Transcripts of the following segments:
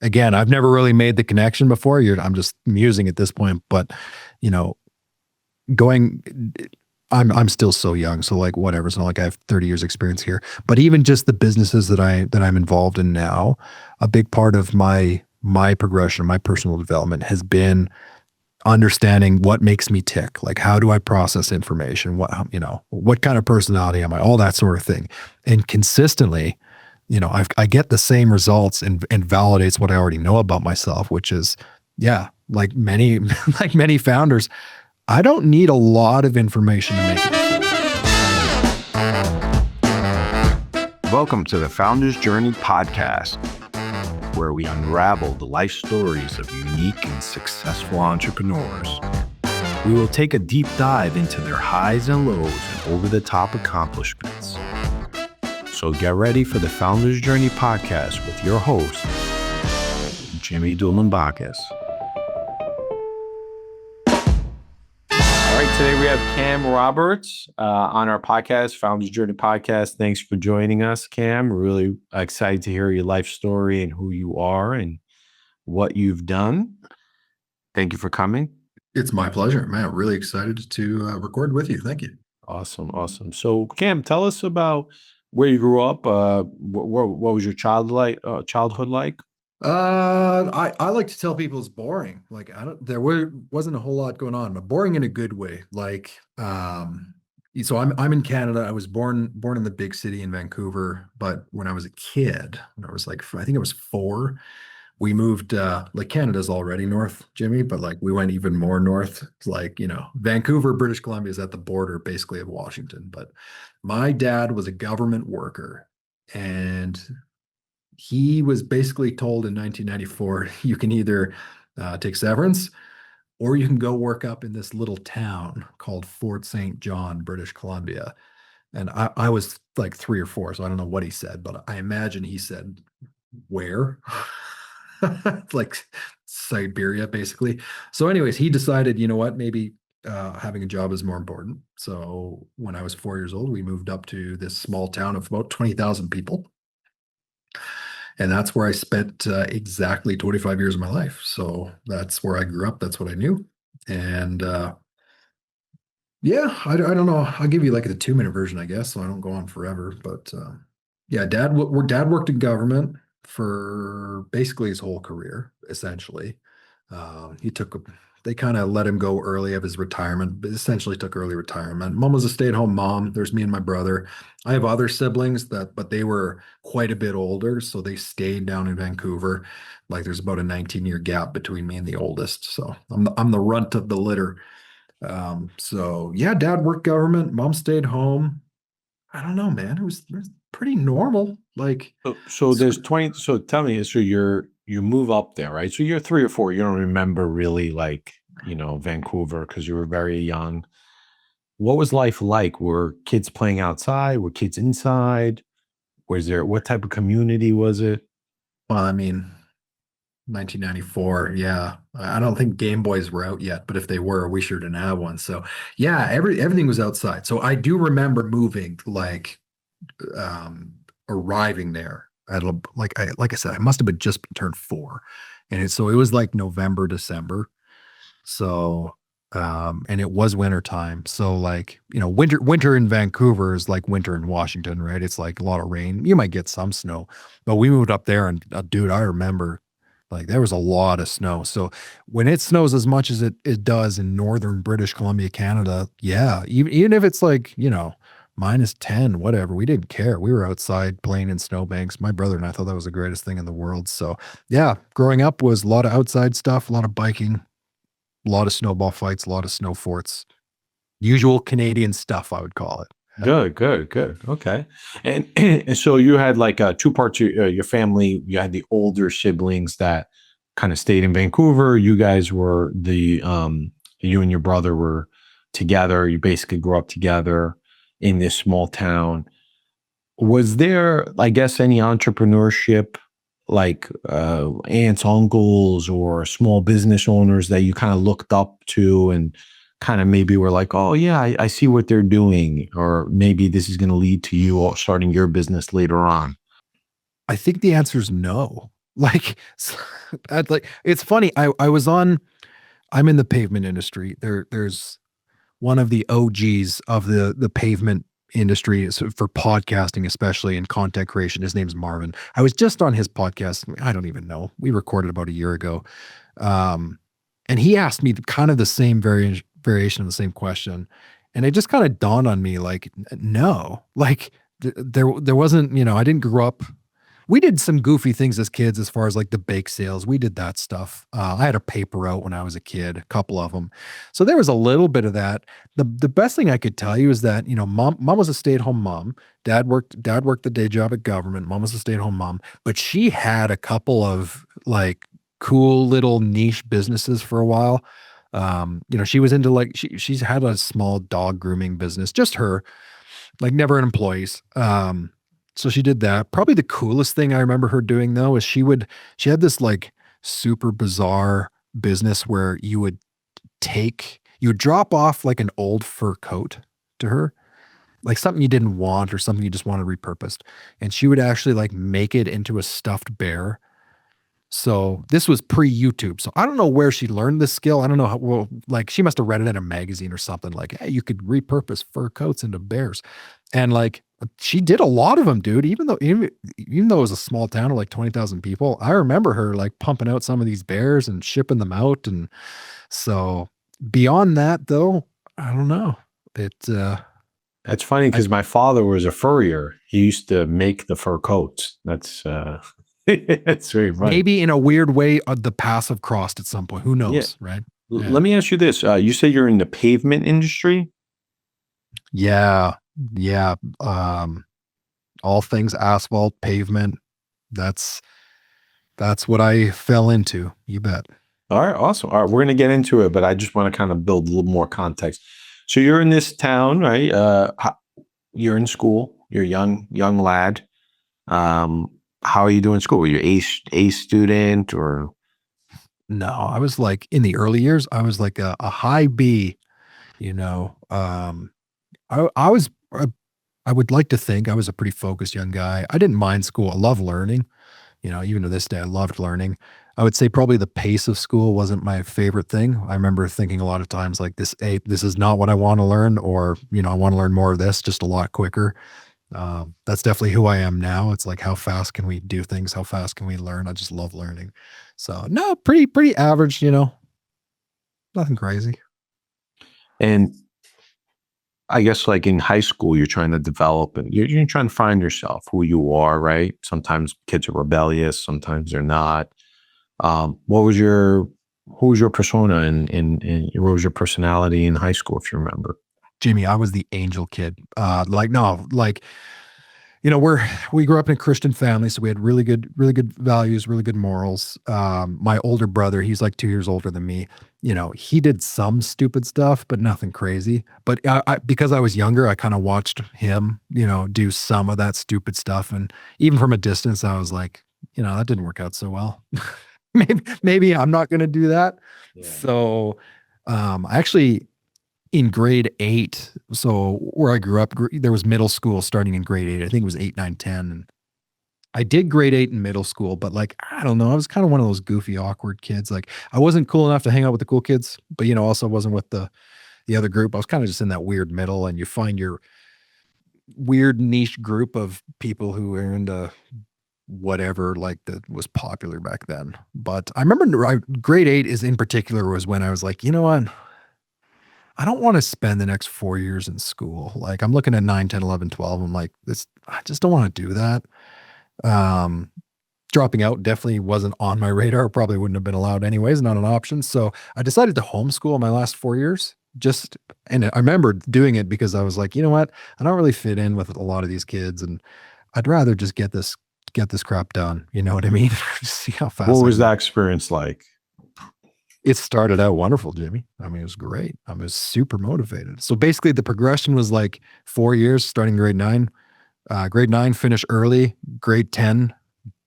again, I've never really made the connection before. I'm just musing at this point, but you know, going, I'm still so young, so like whatever. It's not like I have 30 years experience here, but even just the businesses that I'm involved in now, a big part of my progression, my personal development has been understanding what makes me tick. Like, how do I process information? What kind of personality am I? All that sort of thing. And consistently, I get the same results and validates what I already know about myself, which is, yeah, like many, like many founders, I don't need a lot of information to make a decision. Welcome to the Founder's Journey podcast, where we unravel the life stories of unique and successful entrepreneurs. We will take a deep dive into their highs and lows and over-the-top accomplishments. So get ready for the Founder's Journey podcast with your host, Jimmy Dulambakis. All right, today we have Cam Roberts on our podcast, Founder's Journey podcast. Thanks for joining us, Cam. We're really excited to hear your life story and who you are and what you've done. Thank you for coming. It's my pleasure, man. Really excited to record with you. Thank you. Awesome. So, Cam, tell us about where you grew up. What was your childhood like? I like to tell people it's boring. Like, wasn't a whole lot going on, but boring in a good way. Like, so I'm in Canada. I was born in the big city in Vancouver, but when I was a kid, when I was like, I think I was 4, we moved, like Canada's already north, Jimmy, but like we went even more north. It's like, Vancouver, British Columbia is at the border basically of Washington. But my dad was a government worker, and he was basically told in 1994, you can either take severance or you can go work up in this little town called Fort St. John, British Columbia. And I was like 3 or 4, so I don't know what he said, but I imagine he said, where? Like Siberia, basically. So anyways, he decided, you know what, maybe having a job is more important. So when I was 4 years old, we moved up to this small town of about 20,000 people. And that's where I spent exactly 25 years of my life. So that's where I grew up. That's what I knew. And yeah, I don't know. I'll give you like the 2-minute version, I guess, so I don't go on forever. But yeah, dad worked in government for basically his whole career, essentially. They kind of let him go early of his retirement, but essentially took early retirement. Mom was a stay-at-home mom. There's me and my brother. I have other siblings but they were quite a bit older, so they stayed down in Vancouver. Like, there's about a 19-year gap between me and the oldest, so I'm the runt of the litter. So yeah, dad worked government, mom stayed home. I don't know, man. It was pretty normal. Like, So there's 20. So tell me, so you move up there, right? So you're 3 or 4. You don't remember really, like, Vancouver, because you were very young. What was life like? Were kids playing outside? Were kids inside? What type of community was it? well, I mean, 1994, yeah. I don't think Game Boys were out yet, but if they were, we sure didn't have one. So yeah, everything was outside. So I do remember moving, like, arriving there at like I said, I must have been just turned 4, and so it was like November, December. So and it was winter time. So like, winter in Vancouver is like winter in Washington, right? It's like a lot of rain. You might get some snow, but we moved up there, and dude, I remember like there was a lot of snow. So when it snows as much as it does in northern British Columbia, Canada, yeah, even if it's like, -10, whatever, we didn't care. We were outside playing in snowbanks. My brother and I thought that was the greatest thing in the world. So yeah, growing up was a lot of outside stuff, a lot of biking, a lot of snowball fights, a lot of snow forts. Usual Canadian stuff, I would call it. Good. Okay. And so you had like 2 parts of your family. You had the older siblings that kind of stayed in Vancouver. You guys were you and your brother were together. You basically grew up together in this small town. Was there, I guess, any entrepreneurship, like aunts, uncles, or small business owners that you kind of looked up to and kind of maybe were like, oh yeah, I see what they're doing, or maybe this is going to lead to you starting your business later on? I think the answer is no. Like, it's funny. I'm in the pavement industry. There's one of the OGs of the pavement industry for podcasting, especially in content creation. His name's Marvin. I was just on his podcast. I don't even know. We recorded about a year ago. Um, and he asked me kind of the same variation of the same question. And it just kind of dawned on me like, no, like there wasn't, I didn't grow up. We did some goofy things as kids as far as like the bake sales. We did that stuff. I had a paper route when I was a kid, a couple of them. So there was a little bit of that. The best thing I could tell you is that, mom was a stay-at-home mom. Dad worked the day job at government. Mom was a stay-at-home mom, but she had a couple of like cool little niche businesses for a while. She was into like she's had a small dog grooming business, just her, like never had employees. So she did that. Probably the coolest thing I remember her doing though is she had this like super bizarre business where you would drop off like an old fur coat to her, like something you didn't want or something you just wanted repurposed. And she would actually like make it into a stuffed bear. So this was pre-YouTube. So I don't know where she learned this skill. I don't know how, well, like she must have read it in a magazine or something like, hey, you could repurpose fur coats into bears. And like she did a lot of them, dude, even though it was a small town of like 20,000 people. I remember her like pumping out some of these bears and shipping them out. And so beyond that though, I don't know. That's funny because my father was a furrier. He used to make the fur coats. That's that's very funny. Maybe in a weird way, the paths have crossed at some point. Who Yeah. knows, right? Let me ask you this. You say you're in the pavement industry? Yeah. Yeah. All things asphalt, pavement. That's what I fell into. You bet. All right, awesome. All right, we're going to get into it, but I just want to kind of build a little more context. So you're in this town, right? You're in school. You're a young lad. How are you doing school? Were you a student or? No, I was like in the early years, I was like a high B, you know. I was I would like to think I was a pretty focused young guy. I didn't mind school. I love learning. Even to this day, I loved learning. I would say probably the pace of school wasn't my favorite thing. I remember thinking a lot of times like this is not what I want to learn, or, I want to learn more of this just a lot quicker. That's definitely who I am now. It's like, how fast can we do things? How fast can we learn? I just love learning. So no, pretty average, nothing crazy. And I guess like in high school, you're trying to develop and you're trying to find yourself, who you are, right? Sometimes kids are rebellious, sometimes they're not. What was your who was your persona and what was your personality in high school, if you remember? Jimmy, I was the angel kid. Like, no, like, we grew up in a Christian family, so we had really good values, really good morals. My older brother, he's like 2 years older than me. He did some stupid stuff, but nothing crazy. But because I was younger, I kind of watched him, do some of that stupid stuff. And even from a distance, I was like, that didn't work out so well. maybe I'm not going to do that. Yeah. So, I actually in grade 8, so where I grew up, there was middle school starting in grade 8. I think it was 8, 9, 10. And I did grade 8 in middle school, but like, I don't know. I was kind of one of those goofy, awkward kids. Like I wasn't cool enough to hang out with the cool kids, but also wasn't with the other group. I was kind of just in that weird middle, and you find your weird niche group of people who are into whatever like that was popular back then. But I remember grade 8 is in particular was when I was like, you know what? I don't want to spend the next 4 years in school. Like I'm looking at 9, 10, 11, 12. I'm like, I just don't want to do that. Dropping out definitely wasn't on my radar. Probably wouldn't have been allowed anyways, not an option. So I decided to homeschool my last 4 years. And I remember doing it because I was like, you know what? I don't really fit in with a lot of these kids, and I'd rather just get this crap done. You know what I mean? See how fast. What was that experience like? It started out wonderful, Jimmy. I mean, it was great. I was super motivated. So basically the progression was like 4 years, starting grade 9. Grade 9, finish early. Grade 10,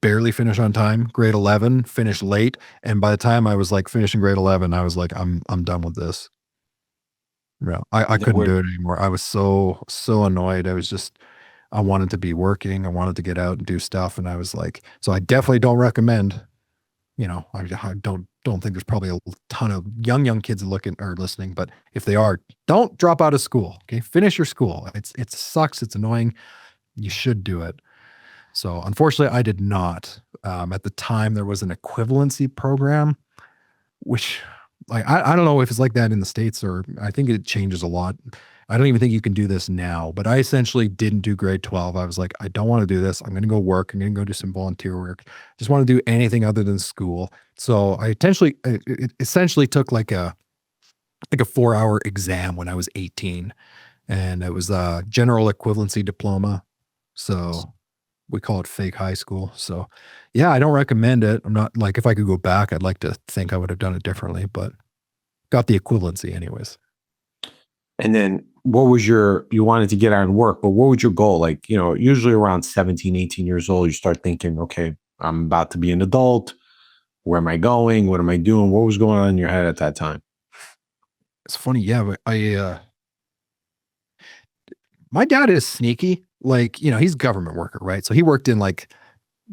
barely finish on time. Grade 11, finish late. And by the time I was like finishing grade 11, I was like, I'm done with this. I couldn't do it anymore. I was so annoyed. I was just, I wanted to be working. I wanted to get out and do stuff. And I was like, so I definitely don't recommend, I don't think there's probably a ton of young kids looking or listening, but if they are, don't drop out of school. Okay. Finish your school. It sucks. It's annoying. You should do it. So unfortunately I did not. At the time there was an equivalency program, which like, I don't know if it's like that in the States or I think it changes a lot. I don't even think you can do this now, but I essentially didn't do grade 12. I was like, I don't want to do this. I'm going to go work. I'm going to go do some volunteer work. Just want to do anything other than school. So it essentially took like a 4-hour exam when I was 18 and it was a general equivalency diploma. So we call it fake high school. So yeah, I don't recommend it. I'm not like, if I could go back, I'd like to think I would have done it differently, but got the equivalency anyways. And then what was you wanted to get out and work, but what was your goal? Like, usually around 17, 18 years old, you start thinking, okay, I'm about to be an adult. Where am I going? What am I doing? What was going on in your head at that time? It's funny. Yeah. But my dad is sneaky. Like, he's a government worker, right? So he worked in like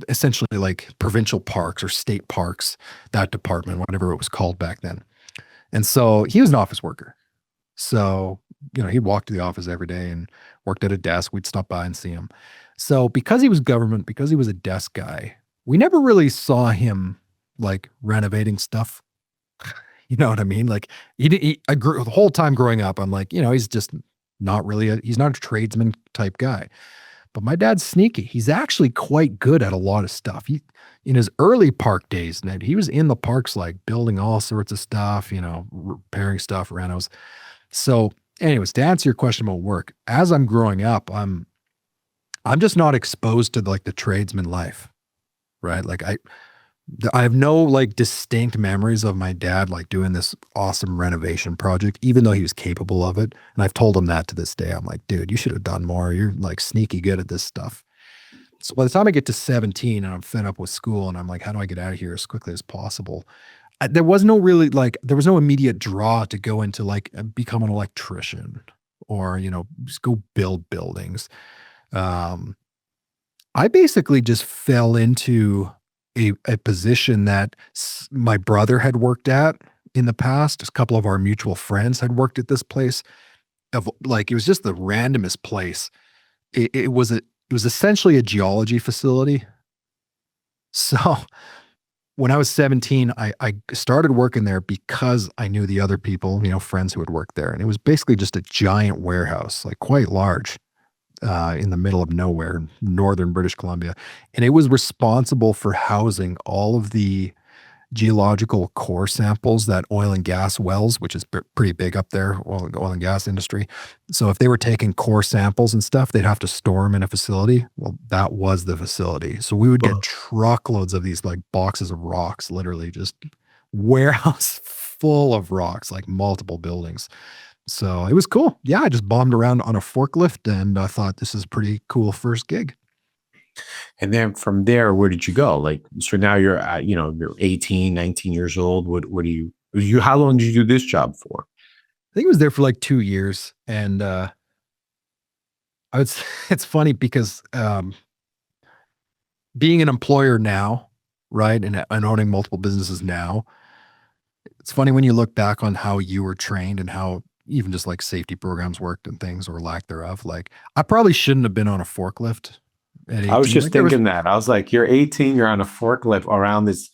essentially like provincial parks or state parks, that department, whatever it was called back then. And so he was an office worker. So, he'd walk to the office every day and worked at a desk. We'd stop by and see him. So because he was government, because he was a desk guy, we never really saw him like renovating stuff. You know what I mean? Like I grew the whole time growing up. I'm like, he's just not really he's not a tradesman type guy. But my dad's sneaky. He's actually quite good at a lot of stuff. In his early park days, Ned, he was in the parks, like building all sorts of stuff, repairing stuff, renos. So, anyways, to answer your question about work, as I'm growing up, I'm just not exposed to like the tradesman life, right? Like I have no like distinct memories of my dad like doing this awesome renovation project, even though he was capable of it. And I've told him that to this day. I'm like, dude, you should have done more. You're like sneaky good at this stuff. So by the time I get to 17 and I'm fed up with school and I'm like, how do I get out of here as quickly as possible? There was no really like, there was no immediate draw to go into like become an electrician or, just go build buildings. Um, I basically just fell into a position that my brother had worked at in the past. A couple of our mutual friends had worked at this place. Of like, it was just the randomest place. It was essentially a geology facility. So when I was 17, I started working there because I knew the other people, friends who had worked there, and it was basically just a giant warehouse, like quite large in the middle of nowhere, in northern British Columbia. And it was responsible for housing all of the geological core samples that oil and gas wells, which is pretty big up there, oil and gas industry. So if they were taking core samples and stuff, they'd have to store them in a facility. Well, that was the facility. So we would get truckloads of these like boxes of rocks, literally just warehouse full of rocks, like multiple buildings. So it was cool. Yeah, I just bombed around on a forklift and I thought this is a pretty cool first gig. And then from there, where did you go? Like, so now you're at, you're 18, 19 years old. What do how long did you do this job for? I think it was there for like 2 years. And it's funny because being an employer now, right, and owning multiple businesses now, it's funny when you look back on how you were trained and how even just like safety programs worked and things or lack thereof. Like I probably shouldn't have been on a forklift at I was 18. just Like there was thinking that. I was like, you're 18, you're on a forklift around this.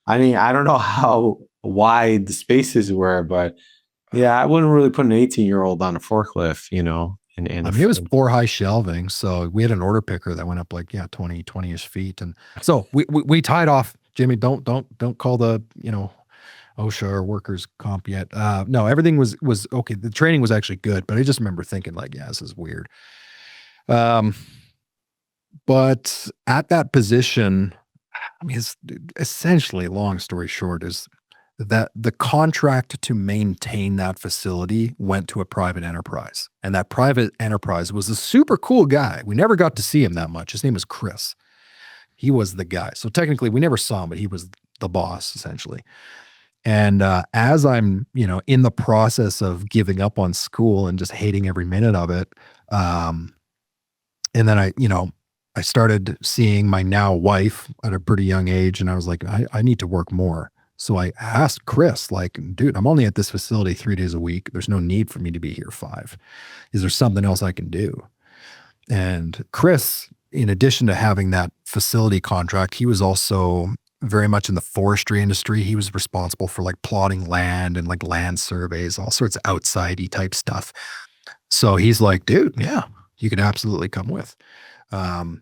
I mean, I don't know how wide the spaces were, but yeah, I wouldn't really put an 18-year-old on a forklift, and I mean, it was 4 high shelving. So we had an order picker that went up like, yeah, 20-ish feet. And so we tied off, Jimmy, don't call the, OSHA or workers comp yet. No, everything was okay. The training was actually good, but I just remember thinking like, yeah, this is weird. But at that position, I mean, it's essentially, long story short, is that the contract to maintain that facility went to a private enterprise. And that private enterprise was a super cool guy. We never got to see him that much. His name was Chris. He was the guy. So technically, we never saw him, but he was the boss, essentially. And as I'm, in the process of giving up on school and just hating every minute of it, And then I started seeing my now wife at a pretty young age, and I was like, I need to work more. So I asked Chris, like, dude, I'm only at this facility 3 days a week. There's no need for me to be here 5. Is there something else I can do? And Chris, in addition to having that facility contract, he was also very much in the forestry industry. He was responsible for like plotting land and like land surveys, all sorts of outsidey type stuff. So he's like, dude, yeah, you could absolutely come with. Um,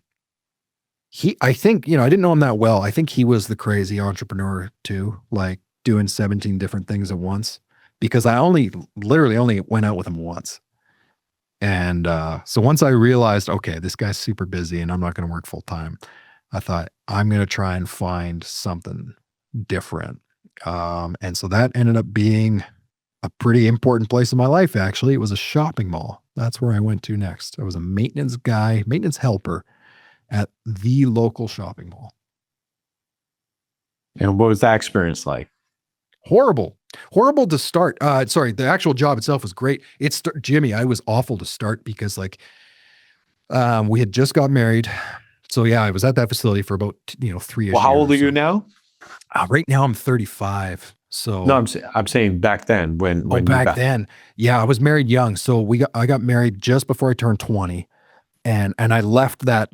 I think, I didn't know him that well. I think he was the crazy entrepreneur too, like doing 17 different things at once, because I literally only went out with him once. And so once I realized, okay, this guy's super busy and I'm not going to work full time, I thought I'm going to try and find something different. And so that ended up being a pretty important place in my life, actually. It was a shopping mall. That's where I went to next. I was a maintenance helper at the local shopping mall. And what was that experience like? Horrible. Horrible to start. Sorry, the actual job itself was great. Jimmy, I was awful to start because like we had just got married. So yeah, I was at that facility for about 3 years. Well, how old are you now? Right now I'm 35. So No, I'm saying back then when back then, yeah, I was married young. So I got married just before I turned 20, and I left that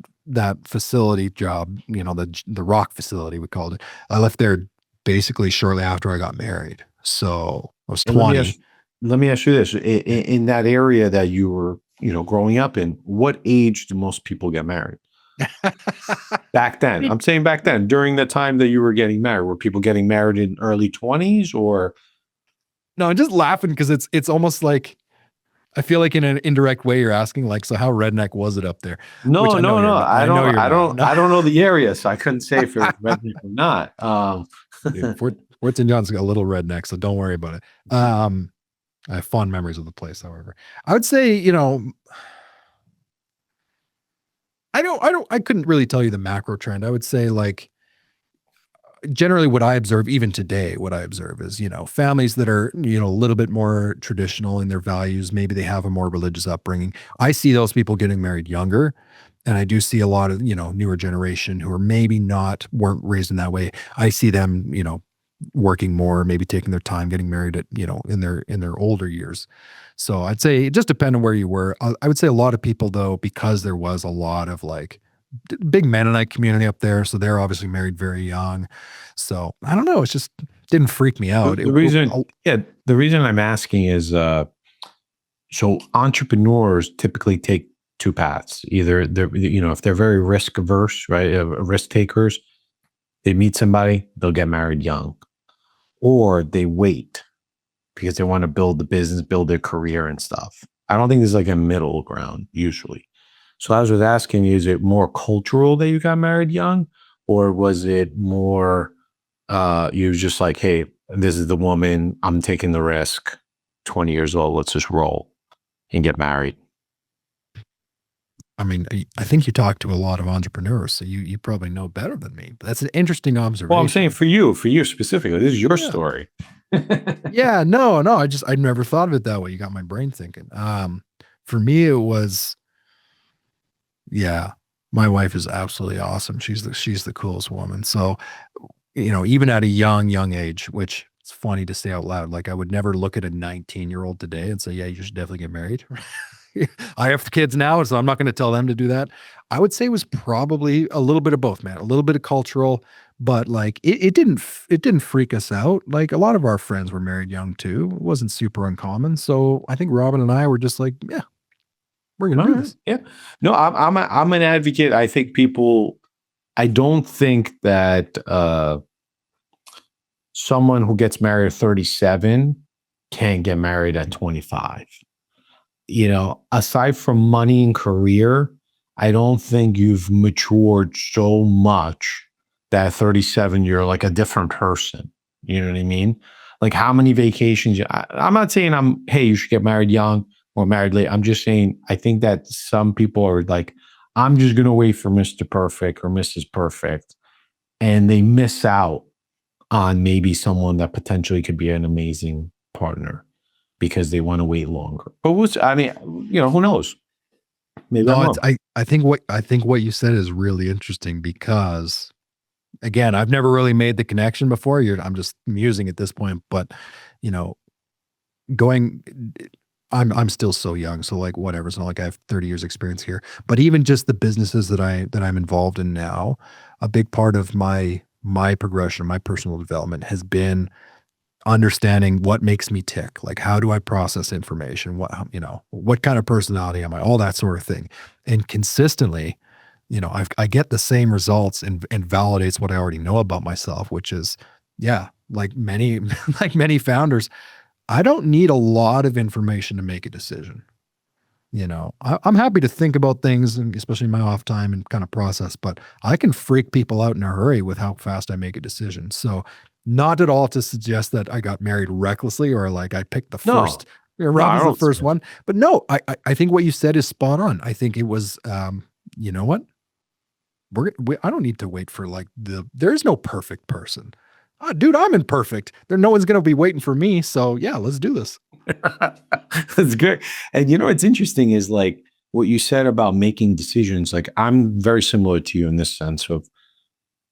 facility job, the rock facility, we called it. I left there basically shortly after I got married. So I was 20. Let me ask you this: in that area that you were, growing up in, what age do most people get married? Back then, I'm saying back then, during the time that you were getting married, were people getting married in early 20s or? No, I'm just laughing because it's almost like, I feel like in an indirect way you're asking, like, so how redneck was it up there? No. I don't know the area, so I couldn't say if it was redneck or not. Dude, Fort St. John's got a little redneck, so don't worry about it. I have fond memories of the place, however. I would say, I couldn't really tell you the macro trend. I would say like generally what I observe, even today, what I observe is, families that are, a little bit more traditional in their values. Maybe they have a more religious upbringing. I see those people getting married younger. And I do see a lot of, newer generation who are maybe weren't raised in that way. I see them, working more, maybe taking their time, getting married at, in their older years. So I'd say it just depends on where you were. I would say a lot of people though, because there was a lot of like big Mennonite community up there. So they're obviously married very young. So I don't know. It's just didn't freak me out. The reason I'm asking is, so entrepreneurs typically take two paths. Either if they're very risk averse, right? Risk takers, they meet somebody, they'll get married young, or they wait because they want to build the business, build their career and stuff. I don't think there's like a middle ground usually. So I was asking, is it more cultural that you got married young, or was it more, you was just like, hey, this is the woman, I'm taking the risk, 20 years old, let's just roll and get married? I mean, I think you talk to a lot of entrepreneurs, so you probably know better than me. But that's an interesting observation. Well, I'm saying for you specifically, this is your story. Yeah, no, I never thought of it that way. You got my brain thinking. For me, it was, yeah, my wife is absolutely awesome. She's the coolest woman. So, even at a young age, which it's funny to say out loud, like I would never look at a 19-year-old today and say, yeah, you should definitely get married. I have kids now, so I'm not going to tell them to do that. I would say it was probably a little bit of both, man. A little bit of cultural, but like it didn't freak us out. Like a lot of our friends were married young too. It wasn't super uncommon. So I think Robin and I were just like, yeah, we're gonna do this. Yeah. No, I'm an advocate. I think I don't think that someone who gets married at 37 can't get married at 25. Aside from money and career, I don't think you've matured so much that at 37, you're like a different person. You know what I mean? Like how many vacations, I'm not saying hey, you should get married young or married late. I'm just saying, I think that some people are like, I'm just going to wait for Mr. Perfect or Mrs. Perfect. And they miss out on maybe someone that potentially could be an amazing partner, because they want to wait longer. But who knows? Maybe I'm No, it's wrong. I think what you said is really interesting because again, I've never really made the connection before. I'm just musing at this point, but you know, going I'm still so young, so like whatever. It's not like I have 30 years experience here. But even just the businesses that I'm involved in now, a big part of my progression, my personal development has been understanding what makes me tick. Like how do I process information? What kind of personality am I? All that sort of thing. And consistently, I get the same results and validates what I already know about myself, which is, yeah, like many like many founders, I don't need a lot of information to make a decision. I'm happy to think about things, and especially in my off time and kind of process, but I can freak people out in a hurry with how fast I make a decision. So, not at all to suggest that I got married recklessly or like I picked the No, first, no, Rob I was the don't see first it. one. But no, I think what you said is spot on. I think it was, you know what? I don't need to wait for like there's no perfect person. Dude, I'm imperfect. No one's going to be waiting for me. So, yeah, let's do this. That's good. And you know what's interesting is like what you said about making decisions. Like I'm very similar to you in this sense of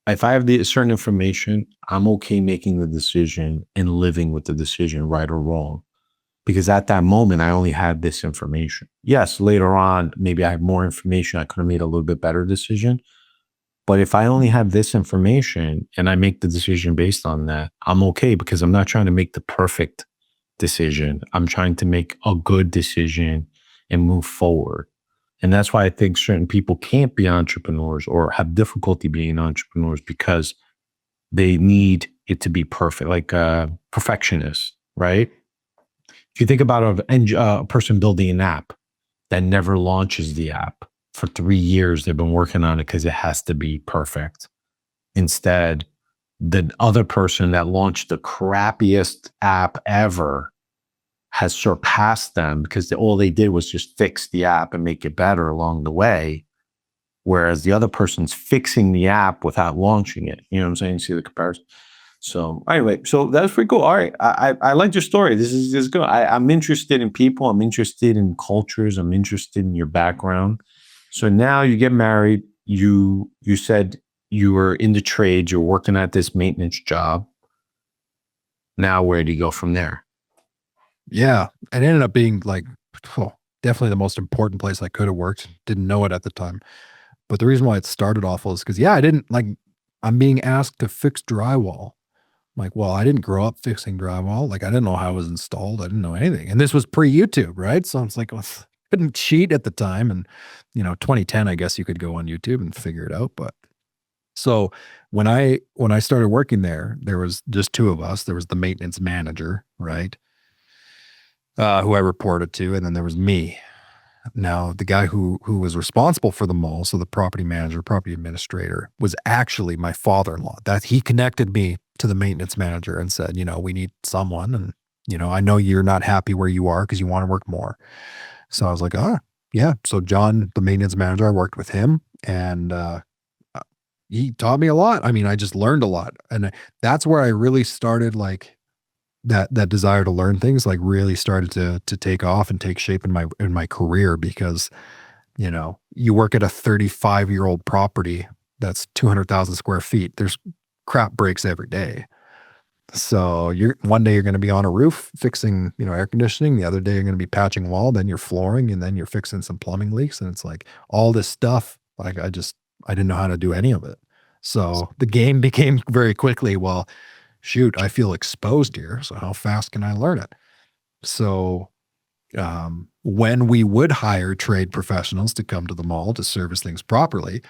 if I have the certain information, I'm okay making the decision and living with the decision, right or wrong. Because at that moment, I only had this information. Yes, later on, maybe I have more information. I could have made a little bit better decision. But if I only have this information and I make the decision based on that, I'm okay because I'm not trying to make the perfect decision. I'm trying to make a good decision and move forward. And that's why I think certain people can't be entrepreneurs or have difficulty being entrepreneurs because they need it to be perfect, like a perfectionist, right? If you think about a person building an app that never launches the app for 3 years, they've been working on it because it has to be perfect. Instead, the other person that launched the crappiest app ever has surpassed them because all they did was just fix the app and make it better along the way. Whereas the other person's fixing the app without launching it. You know what I'm saying? See the comparison? So anyway, so that's pretty cool. All right. I like your story. This is good. I'm interested in people. I'm interested in cultures. I'm interested in your background. So now you get married. You said you were in the trades, you're working at this maintenance job. Now where do you go from there? Yeah. It ended up being like, oh, definitely the most important place I could have worked. Didn't know it at the time. But the reason why it started awful is because, yeah, I didn't like, I'm being asked to fix drywall. I'm like, well, I didn't grow up fixing drywall. Like, I didn't know how it was installed. I didn't know anything. And this was pre YouTube, right? So it's like, well, couldn't cheat at the time. And, 2010, I guess you could go on YouTube and figure it out. But so when I started working there was just two of us. There was the maintenance manager, right? Who I reported to, and then there was me. Now, the guy who was responsible for the mall, so the property manager, property administrator, was actually my father-in-law. That he connected me to the maintenance manager and said, we need someone, and I know you're not happy where you are because you want to work more. So I was like, yeah. So John, the maintenance manager, I worked with him, and he taught me a lot. I mean, I just learned a lot, and that's where I really started like that desire to learn things like really started to take off and take shape in my career because you work at a 35-year-old property that's 200,000 square feet. There's crap breaks every day. So one day you're going to be on a roof fixing air conditioning, the other day you're going to be patching wall, then you're flooring, and then you're fixing some plumbing leaks, and it's like all this stuff like I didn't know how to do any of it. So the game became very quickly, well, shoot, I feel exposed here. So how fast can I learn it? So when we would hire trade professionals to come to the mall to service things properly,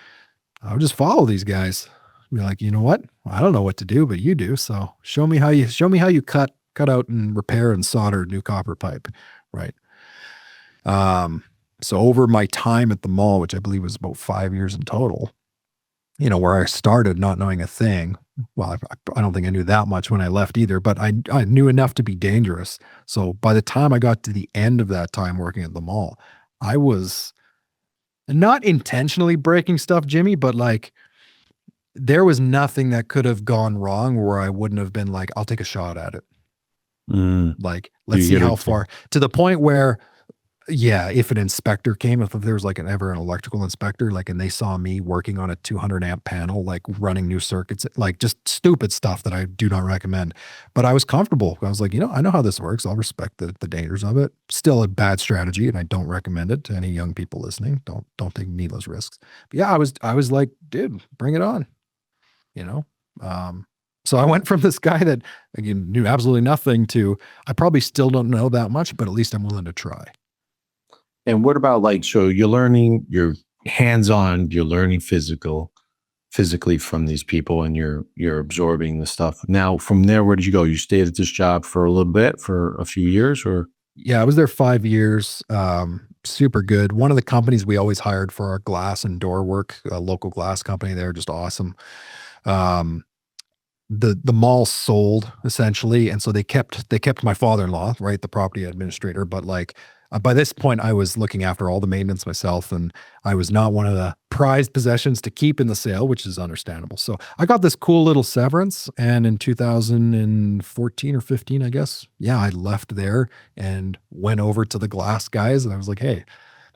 I would just follow these guys. Be like, you know what? I don't know what to do, but you do. So show me how you cut out and repair and solder new copper pipe. Right. So over my time at the mall, which I believe was about 5 years in total, where I started not knowing a thing. Well, I don't think I knew that much when I left either, but I knew enough to be dangerous. So by the time I got to the end of that time working at the mall, I was not intentionally breaking stuff, Jimmy, but like there was nothing that could have gone wrong where I wouldn't have been like, I'll take a shot at it. Mm. Like, Do let's you see get how it? far to the point where Yeah, if an inspector came, if there was like an electrical inspector, like, and they saw me working on a 200 amp panel, like running new circuits, like just stupid stuff that I do not recommend. But I was comfortable. I was like, I know how this works. I'll respect the dangers of it. Still a bad strategy, and I don't recommend it to any young people listening. Don't take needless risks. But yeah, I was like, dude, bring it on. You know. Um, so I went from this guy that again knew absolutely nothing to I probably still don't know that much, but at least I'm willing to try. And what about like, so you're learning, you're hands-on, you're learning physically from these people, and you're absorbing the stuff. Now, from there, where did you go? You stayed at this job for a little bit, for a few years, or? Yeah, I was there 5 years, super good. One of the companies we always hired for our glass and door work, a local glass company, they're just awesome. Um, the mall sold essentially, and so they kept my father-in-law, right, the property administrator, but like by this point I was looking after all the maintenance myself, and I was not one of the prized possessions to keep in the sale, which is understandable. So I got this cool little severance, and in 2014 or 15, I guess, yeah, I left there and went over to the glass guys, and I was like, hey,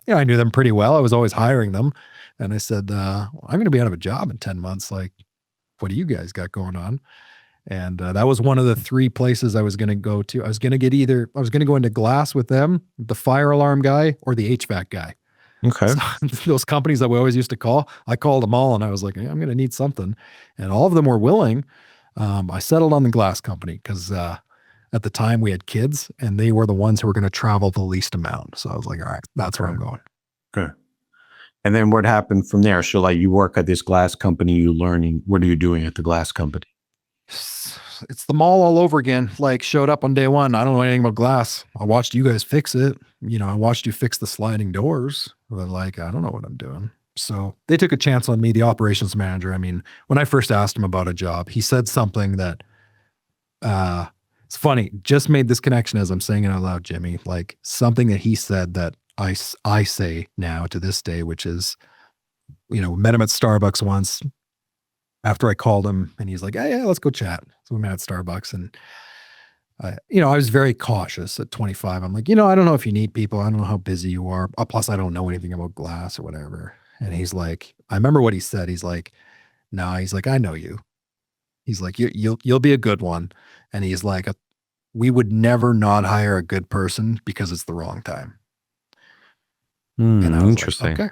I knew them pretty well. I was always hiring them, and I said, I'm going to be out of a job in 10 months. Like, what do you guys got going on? And that was one of the three places I was going to go to. I was going to go into glass with them, the fire alarm guy, or the HVAC guy. Okay. So those companies that we always used to call, I called them all, and I was like, "Hey, I'm going to need something," and all of them were willing. I settled on the glass company because at the time we had kids, and they were the ones who were going to travel the least amount. So I was like, "All right, that's where I'm Okay. going." Okay. And then what happened from there? So like, you work at this glass company, you learning, what are you doing at the glass company? It's the mall all over again. Like, showed up on day one. I don't know anything about glass. I watched you guys fix it. I watched you fix the sliding doors. But like, I don't know what I'm doing. So they took a chance on me, the operations manager. I mean, when I first asked him about a job, he said something that uh it's funny. Just made this connection as I'm saying it out loud, Jimmy. Like something that he said that I say now to this day, which is, met him at Starbucks once after I called him, and he's like, yeah, let's go chat. So we met at Starbucks, and I was very cautious at 25. I'm like, I don't know if you need people. I don't know how busy you are. Plus, I don't know anything about glass or whatever. And he's like, I remember what he said. He's like, no, he's like, I know you. He's like, you'll be a good one. And he's like, we would never not hire a good person because it's the wrong time. And I was like, Interesting. okay.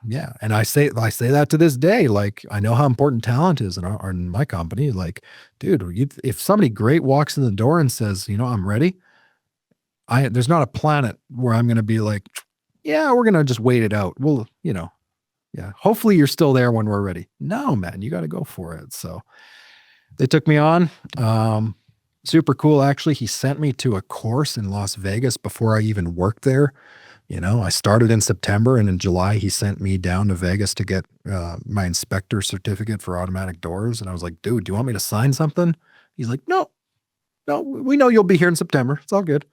Yeah, and I say that to this day. Like, I know how important talent is in my company. Like, dude, if somebody great walks in the door and says, I'm ready, there's not a planet where I'm going to be like, yeah, we're going to just wait it out. Well, yeah, hopefully you're still there when we're ready. No, man, you got to go for it. So they took me on. Super cool, actually. He sent me to a course in Las Vegas before I even worked there. I started in September, and in July, he sent me down to Vegas to get my inspector certificate for automatic doors. And I was like, dude, do you want me to sign something? He's like, no, no, we know you'll be here in September. It's all good.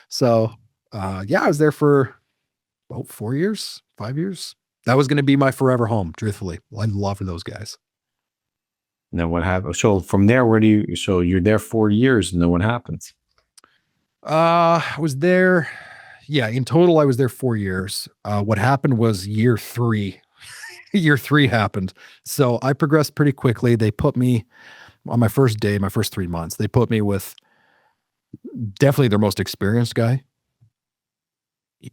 So, yeah, I was there for about 4 years, 5 years. That was going to be my forever home, truthfully. I love those guys. And then what happened? So from there, so you're there 4 years, and then what happens? I was there. Yeah, in total, I was there 4 years. What happened was year three. Year three happened. So I progressed pretty quickly. They put me on my first day, my first 3 months. They put me with definitely their most experienced guy.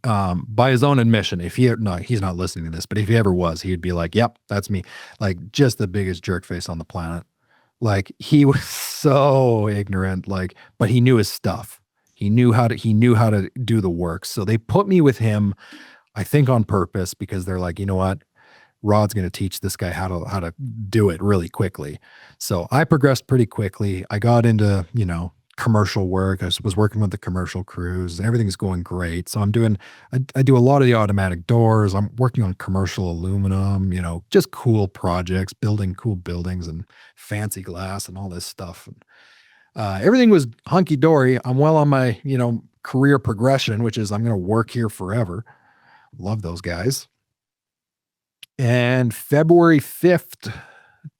By his own admission, if he no, he's not listening to this, but if he ever was, he'd be like, "Yep, that's me." Like just the biggest jerk face on the planet. Like he was so ignorant, like, but he knew his stuff. He knew how to do the work. So they put me with him, I think on purpose, because they're like, you know what? Rod's going to teach this guy how to do it really quickly. So I progressed pretty quickly. I got into, commercial work. I was working with the commercial crews. Everything's going great. So I do a lot of the automatic doors. I'm working on commercial aluminum, just cool projects, building cool buildings and fancy glass and all this stuff. And, everything was hunky dory. I'm well on my, career progression, which is I'm going to work here forever. Love those guys. And February 5th,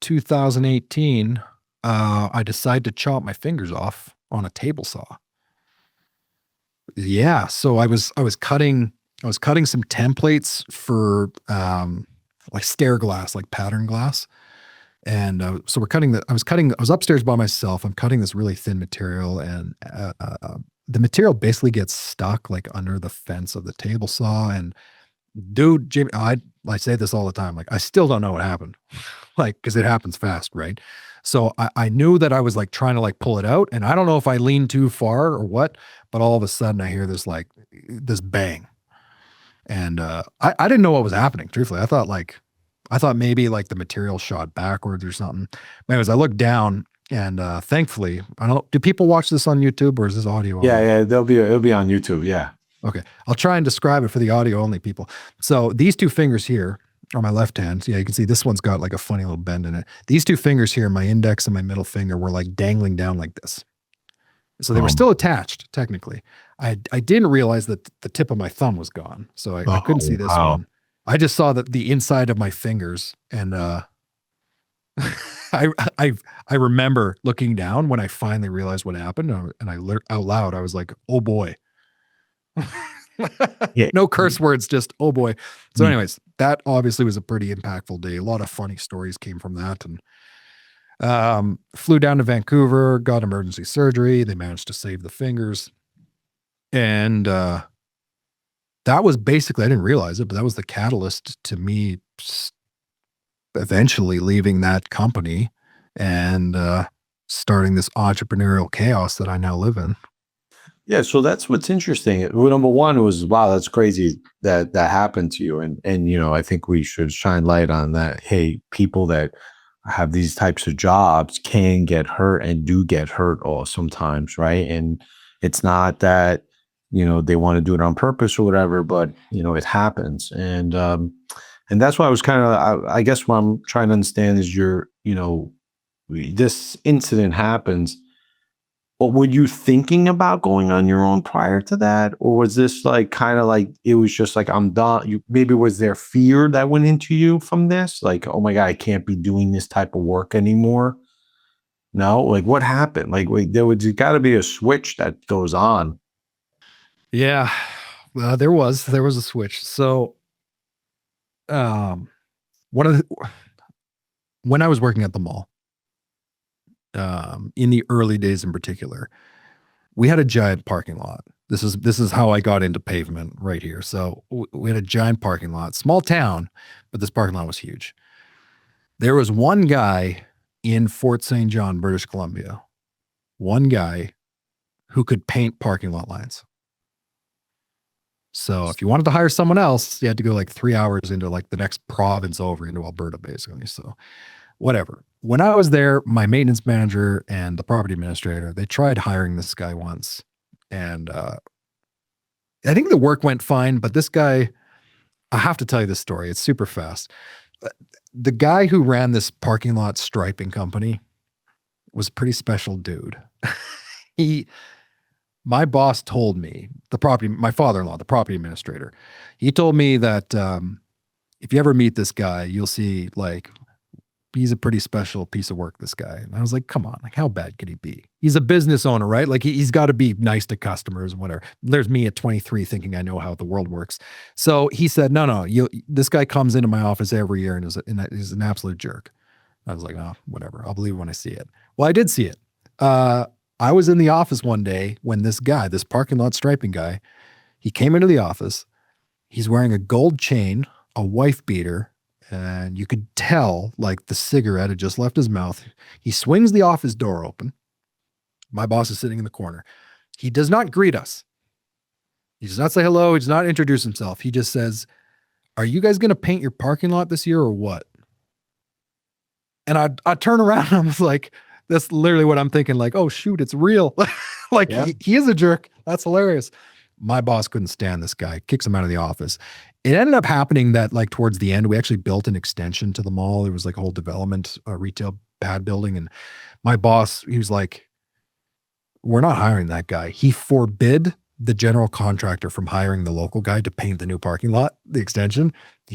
2018, I decided to chop my fingers off on a table saw. Yeah. So I was cutting some templates for like stair glass, like pattern glass. And so I was upstairs by myself. I'm cutting this really thin material, and the material basically gets stuck like under the fence of the table saw. And dude, Jimmy, I say this all the time. Like, I still don't know what happened. Like, because it happens fast, right? So I knew that I was like trying to like pull it out, and I don't know if I leaned too far or what, but all of a sudden I hear this like this bang, and I didn't know what was happening. Truthfully, I thought maybe like the material shot backwards or something. But anyways, I looked down, and thankfully, I don't know. Do people watch this on YouTube, or is this audio Yeah, only? yeah, it'll be on YouTube. Yeah. Okay, I'll try and describe it for the audio only people. So these two fingers here on my left hand, yeah, you can see this one's got like a funny little bend in it. These two fingers here, my index and my middle finger, were like dangling down like this. So they were still attached technically. I didn't realize that the tip of my thumb was gone, so I couldn't see this Wow. one. I just saw that the inside of my fingers, and I I remember looking down when I finally realized what happened, and out loud I was like, "Oh boy." Yeah. No curse words, just oh boy. So, Yeah. anyways, that obviously was a pretty impactful day. A lot of funny stories came from that. And flew down to Vancouver, got emergency surgery. They managed to save the fingers. And that was basically, I didn't realize it, but that was the catalyst to me eventually leaving that company and starting this entrepreneurial chaos that I now live in. Yeah, so that's what's interesting. Well, number one was, wow, that's crazy that that happened to you, and I think we should shine light on that. Hey, people that have these types of jobs can get hurt and do get hurt all sometimes, right? And it's not that they want to do it on purpose or whatever, but it happens, and that's why I was kind of, I guess, what I'm trying to understand is this incident happens. But were you thinking about going on your own prior to that? Or was this like kind of like it was just like I'm done? Maybe was there fear that went into you from this? Like, oh my God, I can't be doing this type of work anymore. No, like what happened? Like wait, there gotta be a switch that goes on. Yeah, there was a switch. So um, one of the, when I was working at the mall, in the early days in particular, we had a giant parking lot. This is how I got into pavement right here. So we had a giant parking lot, small town, but this parking lot was huge. There was one guy in Fort St. John, British Columbia, one guy who could paint parking lot lines. So if you wanted to hire someone else, you had to go like 3 hours into like the next province over into Alberta, basically. So whatever. When I was there, my maintenance manager and the property administrator, they tried hiring this guy once. And I think the work went fine, but this guy, I have to tell you this story. It's super fast. Uh, The guy who ran this parking lot striping company was a pretty special dude. He, my boss told me, my father-in-law, the property administrator, he told me that if you ever meet this guy, you'll see like he's a pretty special piece of work, this guy. And I was like, come on, like how bad could he be? He's a business owner, right? Like he's got to be nice to customers and whatever. There's me at 23 thinking I know how the world works. So he said, no, this guy comes into my office every year and is an absolute jerk. I was like, oh, whatever. I'll believe it when I see it. Well, I did see it. I was in the office one day when this guy, this parking lot striping guy, he came into the office. He's wearing a gold chain, a wife beater, and you could tell like the cigarette had just left his mouth. He swings the office door open. My boss is sitting in the corner. He does not greet us. He does not say hello. He does not introduce himself. He just says, "Are you guys going to paint your parking lot this year or what?" And I turn around and I was like, that's literally what I'm thinking. Like, oh shoot, it's real. Like Yeah. he is a jerk. That's hilarious. My boss couldn't stand this guy, kicks him out of the office. It ended up happening that like towards the end, we actually built an extension to the mall. There was like a whole development, retail pad building. And my boss, he was like, we're not hiring that guy. He forbid the general contractor from hiring the local guy to paint the new parking lot, the extension.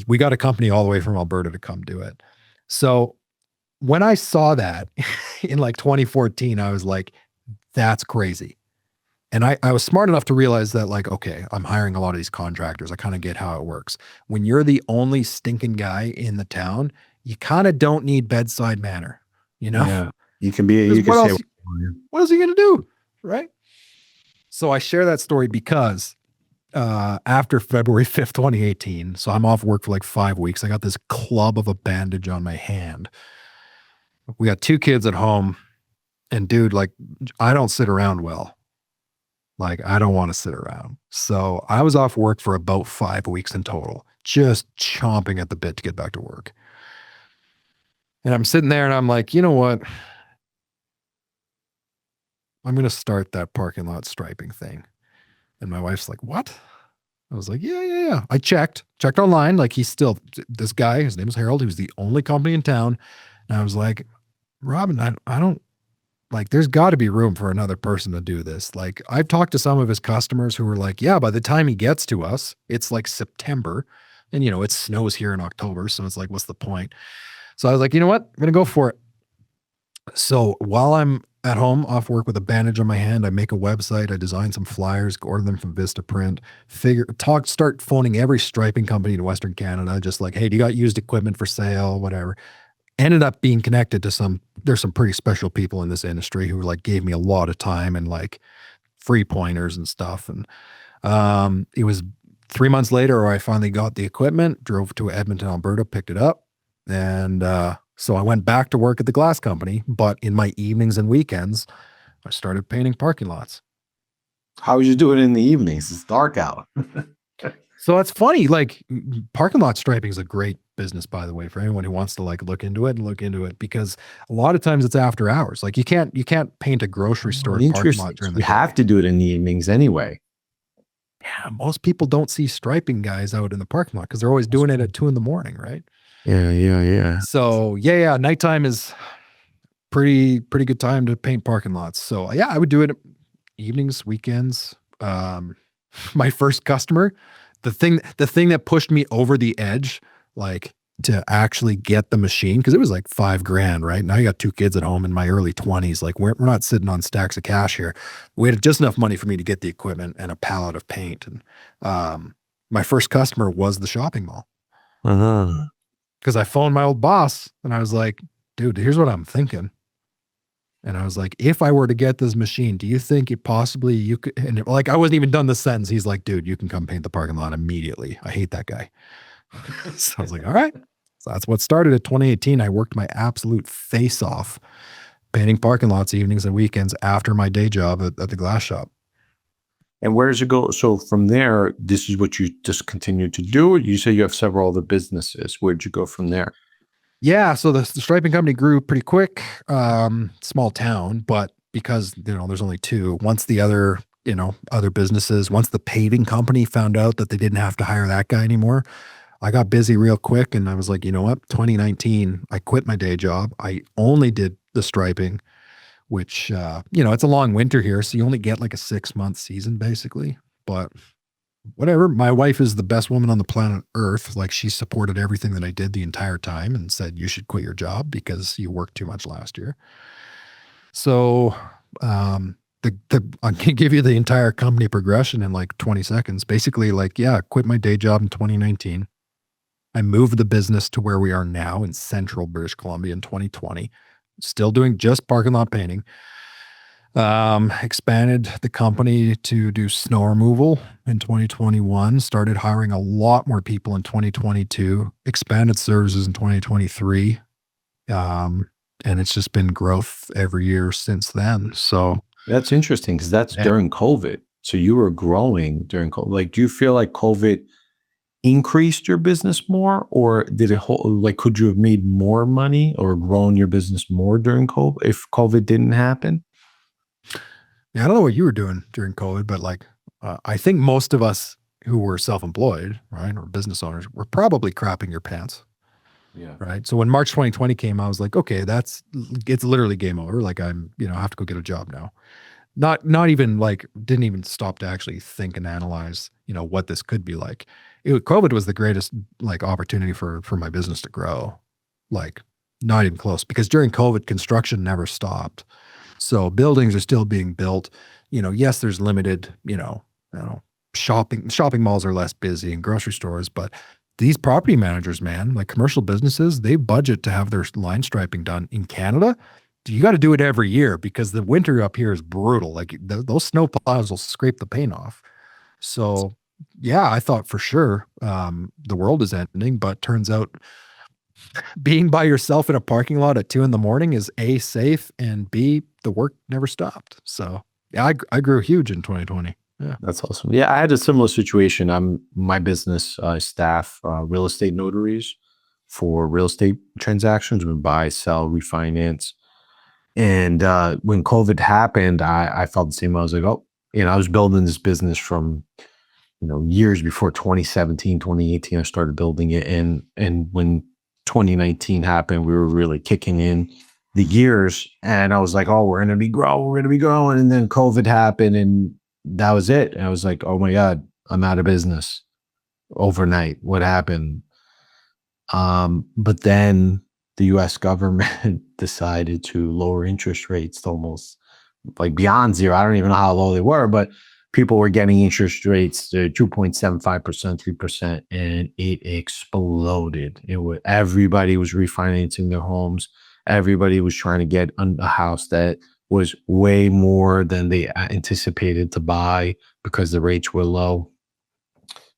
We got a company all the way from Alberta to come do it. So when I saw that in like 2014, I was like, that's crazy. And I was smart enough to realize that, like, okay, I'm hiring a lot of these contractors. I kind of get how it works. When you're the only stinking guy in the town, you kind of don't need bedside manner, you know? Yeah. You can be, Because you can say, what else are you gonna do? Right. So I share that story because after February 5th, 2018, so I'm off work for like 5 weeks. I got this club of a bandage on my hand. We got 2 kids at home, and dude, like, I don't sit around well. Like, I don't want to sit around. So I was off work for about 5 weeks in total, just chomping at the bit to get back to work. And I'm sitting there and I'm like, you know what? I'm going to start that parking lot striping thing. And my wife's like, what? I was like, yeah. I checked online. Like, he's still this guy. His name is Harold. He was the only company in town. And I was like, Robin, I don't like, there's got to be room for another person to do this. Like, I've talked to some of his customers who were like, yeah, by the time he gets to us, it's like September. And, you know, it snows here in October. So it's like, what's the point? So I was like, you know what? I'm going to go for it. So while I'm at home off work with a bandage on my hand, I make a website, I design some flyers, order them from Vistaprint, start phoning every striping company in Western Canada, just like, hey, do you got used equipment for sale, whatever. Ended up being connected to there's some pretty special people in this industry who like gave me a lot of time and like free pointers and stuff. And it was 3 months later where I finally got the equipment, drove to Edmonton, Alberta, picked it up. And so I went back to work at the glass company, but in my evenings and weekends, I started painting parking lots. how would you do it in the evenings? It's dark out. So it's funny, like, parking lot striping is a great business, by the way, for anyone who wants to like look into it, because a lot of times it's after hours. Like, you can't paint a grocery store parking Interesting. lot during the You day. have to do it in the evenings anyway. Yeah, most people don't see striping guys out in the parking lot because they're always doing it at 2 in the morning, right? Yeah. So yeah, nighttime is pretty good time to paint parking lots. So yeah, I would do it evenings, weekends. My first customer, the thing that pushed me over the edge, like, to actually get the machine, because it was like $5,000, right? Now you got 2 kids at home in my early 20s. Like, we're not sitting on stacks of cash here. We had just enough money for me to get the equipment and a pallet of paint. And my first customer was the shopping mall. Because I phoned my old boss and I was like, dude, here's what I'm thinking. And I was like, if I were to get this machine, do you think you could, and like, I wasn't even done the sentence. He's like, dude, you can come paint the parking lot immediately. I hate that guy. So I was like, all right. So that's what started at 2018. I worked my absolute face off painting parking lots evenings and weekends after my day job at the glass shop. And where does it go? So from there, this is what you just continue to do. You say you have several other businesses. Where'd you go from there? Yeah, so the striping company grew pretty quick. Small town, but because, you know, there's only 2. Once the other businesses, once the paving company found out that they didn't have to hire that guy anymore, I got busy real quick, and I was like, you know what? 2019, I quit my day job. I only did the striping, which it's a long winter here, so you only get like a 6-month season basically. But whatever. My wife is the best woman on the planet Earth. Like, she supported everything that I did the entire time and said, you should quit your job because you worked too much last year. So I can give you the entire company progression in like 20 seconds. Basically, like, yeah, quit my day job in 2019. I moved the business to where we are now in central British Columbia in 2020. Still doing just parking lot painting. Expanded the company to do snow removal in 2021, started hiring a lot more people in 2022, expanded services in 2023. And it's just been growth every year since then. So That's interesting because that's during COVID. So you were growing during COVID. Like, do you feel like COVID increased your business more, or did it could you have made more money or grown your business more during COVID if COVID didn't happen? yeah, I don't know what you were doing during COVID, but like, I think most of us who were self-employed, right, or business owners, were probably crapping your pants. Yeah. Right. So when March 2020 came, I was like, okay, it's literally game over. Like, I have to go get a job now. Not even like, didn't even stop to actually think and analyze, what this could be like. COVID was the greatest like opportunity for my business to grow. Like, not even close, because during COVID, construction never stopped. So buildings are still being built. Yes, there's limited, I don't know, shopping malls are less busy and grocery stores, but these property managers, man, like commercial businesses, they budget to have their line striping done in Canada. You got to do it every year because the winter up here is brutal. Like those snow plows will scrape the paint off. So, yeah, I thought for sure the world is ending, but turns out being by yourself in a parking lot at 2 a.m. is A, safe, and B, the work never stopped. So, yeah, I grew huge in 2020. Yeah. That's awesome. Yeah, I had a similar situation. I'm my business staff real estate notaries for real estate transactions. We buy, sell, refinance. And when COVID happened, I felt the same. I was like, oh, I was building this business from years before 2017, 2018. I started building it, and when 2019 happened, we were really kicking in the gears, and I was like, oh, we're gonna be growing, and then COVID happened, and that was it. And I was like, oh my god, I'm out of business overnight. What happened? But then the US government decided to lower interest rates to almost like beyond zero. I don't even know how low they were, but people were getting interest rates to 2.75%, 3%, and it exploded. Everybody was refinancing their homes. Everybody was trying to get a house that was way more than they anticipated to buy because the rates were low.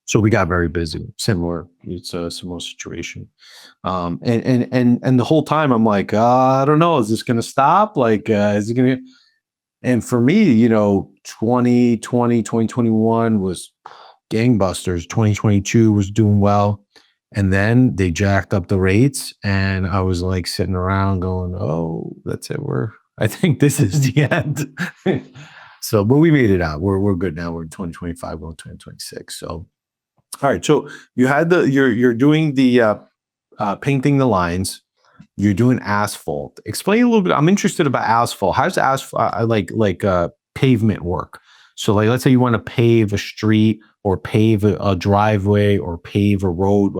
So we got very busy. It's a similar situation. And the whole time I'm like, I don't know, is this going to stop? Like, is it going to? And for me, 2020, 2021 was gangbusters. 2022 was doing well. And then they jacked up the rates. And I was like sitting around going, oh, that's it. I think this is the end. So, but we made it out. We're good now. We're in 2025, we're in 2026. So, all right. So you had you're doing the painting the lines. You're doing asphalt. Explain a little bit. I'm interested about asphalt. How does asphalt like pavement work? So like, let's say you want to pave a street or pave a driveway or pave a road.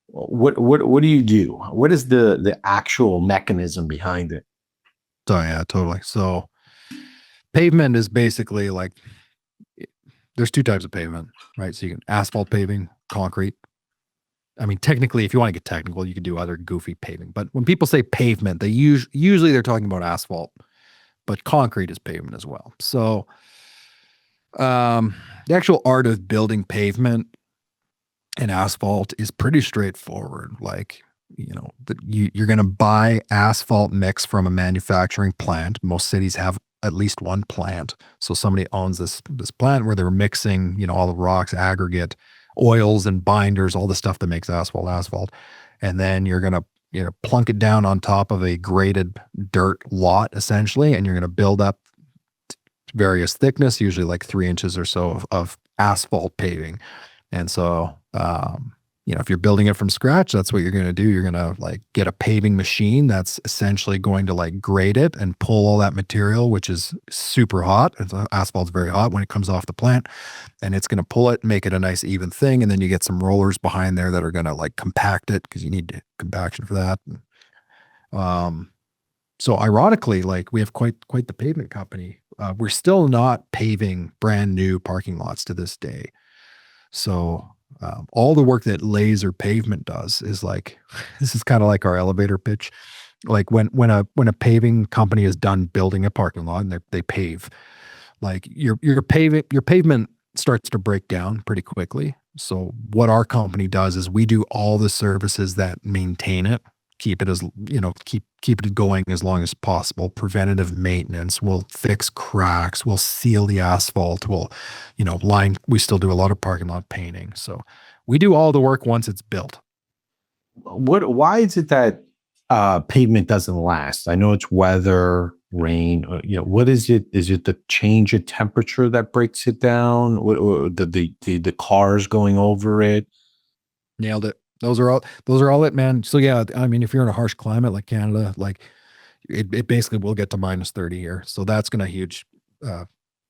What do you do? What is the actual mechanism behind it? So, yeah, totally. So pavement is basically like, there's two types of pavement, right? So you can asphalt paving, concrete. I mean, technically, if you want to get technical, you could do other goofy paving. But when people say pavement, they usually they're talking about asphalt, but concrete is pavement as well. So the actual art of building pavement and asphalt is pretty straightforward. Like, you're going to buy asphalt mix from a manufacturing plant. Most cities have at least one plant. So somebody owns this plant where they're mixing, all the rocks, aggregate, oils and binders, all the stuff that makes asphalt. And then you're going to, plunk it down on top of a graded dirt lot, essentially. And you're going to build up various thickness, usually like 3 inches or so of asphalt paving. And so, if you're building it from scratch, that's what you're going to do. You're going to like get a paving machine that's essentially going to like grade it and pull all that material, which is super hot. Asphalt's very hot when it comes off the plant, and it's going to pull it, make it a nice even thing. And then you get some rollers behind there that are going to like compact it because you need compaction for that. So ironically, like we have quite the pavement company. We're still not paving brand new parking lots to this day. So all the work that laser pavement does is like, this is kind of like our elevator pitch. Like when a paving company is done building a parking lot and they pave, like your pavement starts to break down pretty quickly. So what our company does is we do all the services that maintain it, keep it as keep it going as long as possible. Preventative maintenance. We'll fix cracks. We'll seal the asphalt. We'll line. We still do a lot of parking lot painting. So we do all the work once it's built. Why is it that pavement doesn't last? I know it's weather, rain. What is it? Is it the change of temperature that breaks it down? Or the cars going over it? Nailed it. Those are all it, man. So yeah, I mean, if you're in a harsh climate like Canada, like it basically will get to -30 here. So that's going to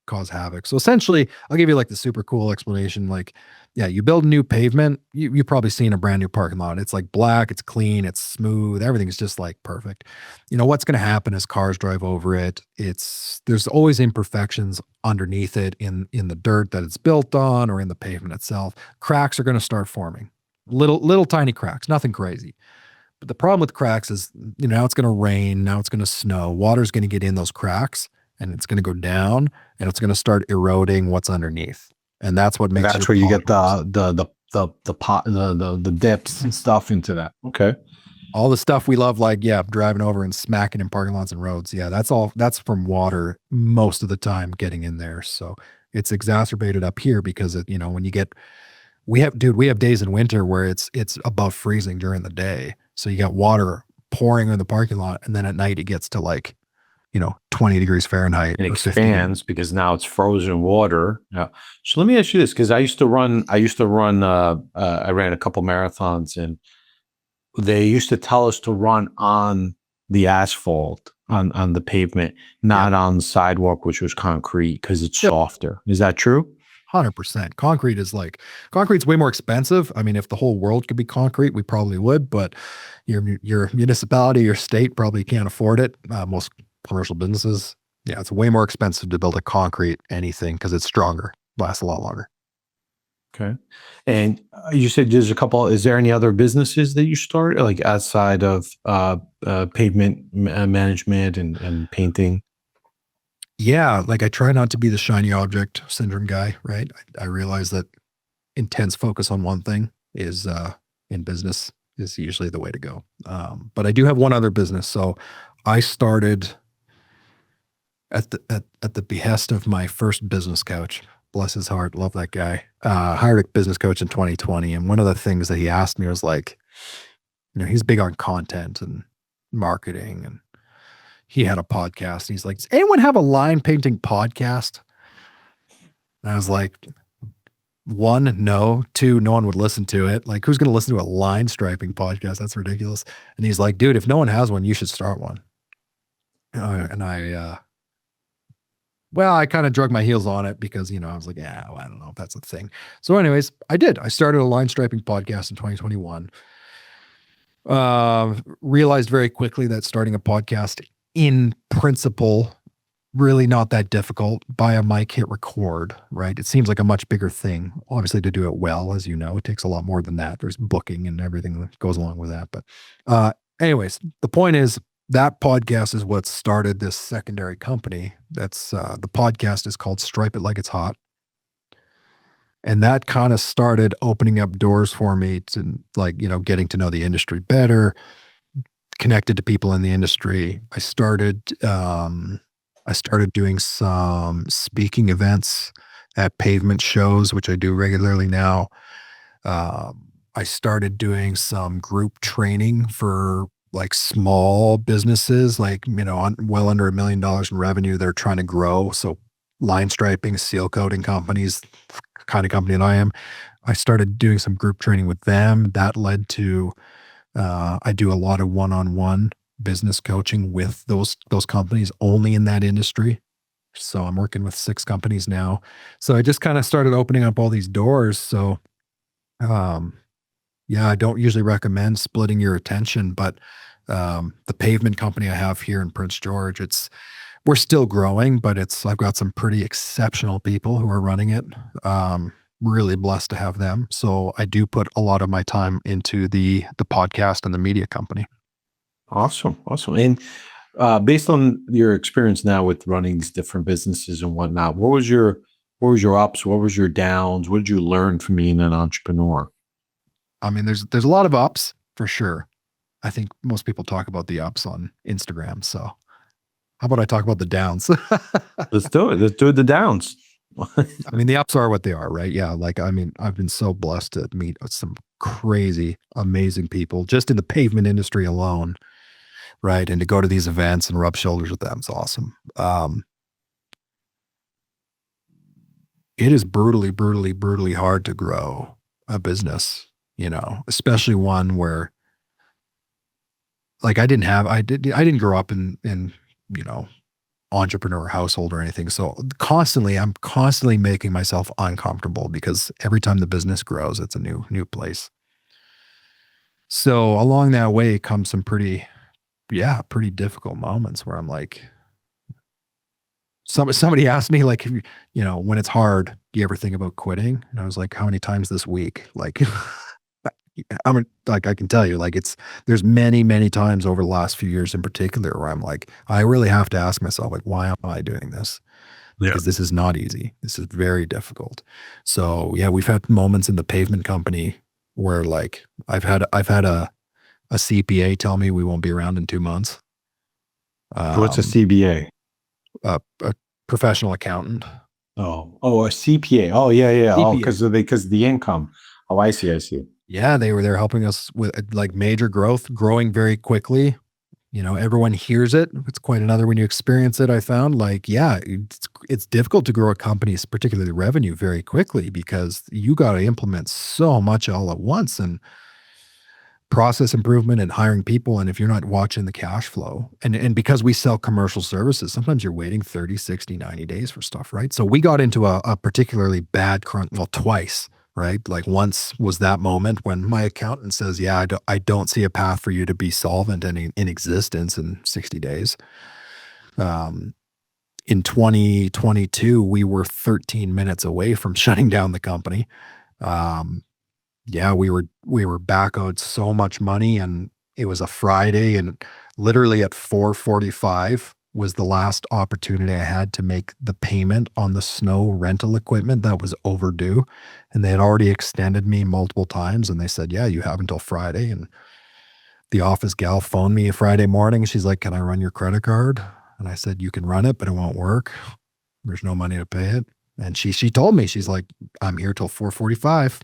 cause havoc. So essentially, I'll give you like the super cool explanation. Like, yeah, you build a new pavement. You've probably seen a brand new parking lot. It's like black, it's clean, it's smooth. Everything's just like perfect. You know what's going to happen as cars drive over it. There's always imperfections underneath it in the dirt that it's built on or in the pavement itself. Cracks are going to start forming. Little tiny cracks, nothing crazy. But the problem with cracks is, now it's going to rain, now it's going to snow. Water's going to get in those cracks and it's going to go down and it's going to start eroding what's underneath. And that's what And makes that's your where you get potholes. the dips and stuff into that. Okay. All the stuff we love, like, yeah, driving over and smacking in parking lots and roads. Yeah, that's from water most of the time getting in there. So it's exacerbated up here because when you get, we have days in winter where it's above freezing during the day. So you got water pouring in the parking lot, and then at night it gets to like, 20 degrees Fahrenheit It or 15. expands because now it's frozen water. Yeah. So let me ask you this, because I ran a couple marathons, and they used to tell us to run on the asphalt, on the pavement, not on the sidewalk, which was concrete, because it's Yep. softer. Is that true? 100%. Concrete's way more expensive. I mean, if the whole world could be concrete, we probably would, but your municipality, your state probably can't afford it. Most commercial businesses, yeah, it's way more expensive to build a concrete anything because it's stronger, lasts a lot longer. Okay. And you said there's a couple. Is there any other businesses that you started, like outside of pavement management and painting? Yeah, like I try not to be the shiny object syndrome guy, right? I realize that intense focus on one thing is in business is usually the way to go. But I do have one other business. So I started at the behest of my first business coach. Bless his heart, love that guy. Hired a business coach in 2020, and one of the things that he asked me was like, he's big on content and marketing, and he had a podcast. And he's like, "Does anyone have a line painting podcast?" And I was like, one, no. Two, no one would listen to it. Like, who's going to listen to a line striping podcast? That's ridiculous. And he's like, "Dude, if no one has one, you should start one." And I kind of drug my heels on it because, I was like, yeah, well, I don't know if that's a thing. So anyways, I did. I started a line striping podcast in 2021. Realized very quickly that starting a podcast in principle, really not that difficult. Buy a mic, hit record, right? It seems like a much bigger thing. Obviously, to do it well, as you know, it takes a lot more than that. There's booking and everything that goes along with that. But anyways, the point is, that podcast is what started this secondary company. That's the podcast is called Stripe It Like It's Hot. And that kind of started opening up doors for me to, like, getting to know the industry better, connected to people in the industry. I started doing some speaking events at pavement shows, which I do regularly now. I started doing some group training for like small businesses, like, well under $1 million in revenue. They're trying to grow. So line striping, seal coating companies, kind of company that I am. I started doing some group training with them. That led to, I do a lot of one-on-one business coaching with those companies only in that industry. So I'm working with 6 companies now. So I just kind of started opening up all these doors. So, yeah, I don't usually recommend splitting your attention, but the pavement company I have here in Prince George, we're still growing, but I've got some pretty exceptional people who are running it. Really blessed to have them. So I do put a lot of my time into the podcast and the media company. Awesome. And based on your experience now with running these different businesses and whatnot, what was your ups? What was your downs? What did you learn from being an entrepreneur? I mean, there's a lot of ups for sure. I think most people talk about the ups on Instagram. So how about I talk about the downs? Let's do it. Let's do the downs. I mean, the ups are what they are, right? Yeah. Like, I mean, I've been so blessed to meet some crazy, amazing people just in the pavement industry alone. Right. And to go to these events and rub shoulders with them is awesome. It is brutally, brutally, brutally hard to grow a business, especially one where, like, I didn't grow up in entrepreneur household or anything. So I'm constantly making myself uncomfortable because every time the business grows, it's a new place. So along that way comes some pretty difficult moments where I'm like, somebody asked me like, when it's hard, do you ever think about quitting? And I was like, how many times this week? Like, like I can tell you, like there's many times over the last few years in particular where I'm like, I really have to ask myself, like, why am I doing this? Yeah. Because this is not easy. This is very difficult. So yeah, we've had moments in the pavement company where like I've had a CPA tell me we won't be around in 2 months. What's a Um, CBA? a professional accountant. Oh, a CPA. Oh, yeah, yeah. Oh, CPA. because the income. Oh, I see, I see. Yeah, they were there helping us with like major growth, growing very quickly. Everyone hears it. It's quite another when you experience it. I found like, yeah, it's difficult to grow a company's particularly revenue very quickly because you got to implement so much all at once and process improvement and hiring people. And if you're not watching the cash flow and because we sell commercial services, sometimes you're waiting 30, 60, 90 days for stuff, right? So we got into a particularly bad crunch, well, twice, right? Like once was that moment when my accountant says, yeah, I don't see a path for you to be solvent and in existence in 60 days. Um, in 2022, we were 13 minutes away from shutting down the company. Um, yeah, we were back owed so much money, and it was a Friday, and literally at 4:45 was the last opportunity I had to make the payment on the snow rental equipment that was overdue, and they had already extended me multiple times, and they said, "Yeah, you have until Friday," and the office gal phoned me Friday morning, she's like, "Can I run your credit card?" And I said, "You can run it, but it won't work. There's no money to pay it." And she told me, she's like, "I'm here till 4:45."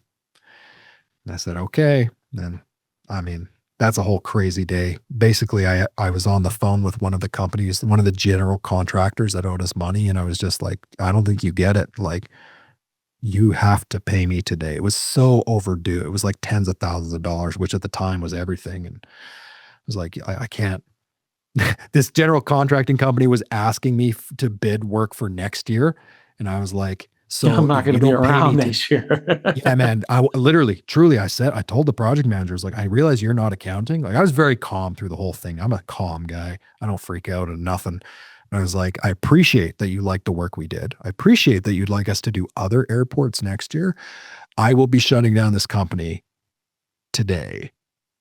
And I said, okay. Then, I mean, that's a whole crazy day. Basically, I was on the phone with one of the companies, one of the general contractors that owed us money. And I was just like, I don't think you get it. Like, you have to pay me today. It was so overdue. It was like tens of thousands of dollars, which at the time was everything. And I was like, I can't. This general contracting company was asking me to bid work for next year. And I was like, Yeah, I'm so not if going you to be don't pay me around to next year. yeah, man. Literally, truly, I told the project managers, like, I realize you're not accounting. Like, I was very calm through the whole thing. I'm a calm guy. I don't freak out at nothing. And I was like, I appreciate that you like the work we did. I appreciate that you'd like us to do other airports next year. I will be shutting down this company today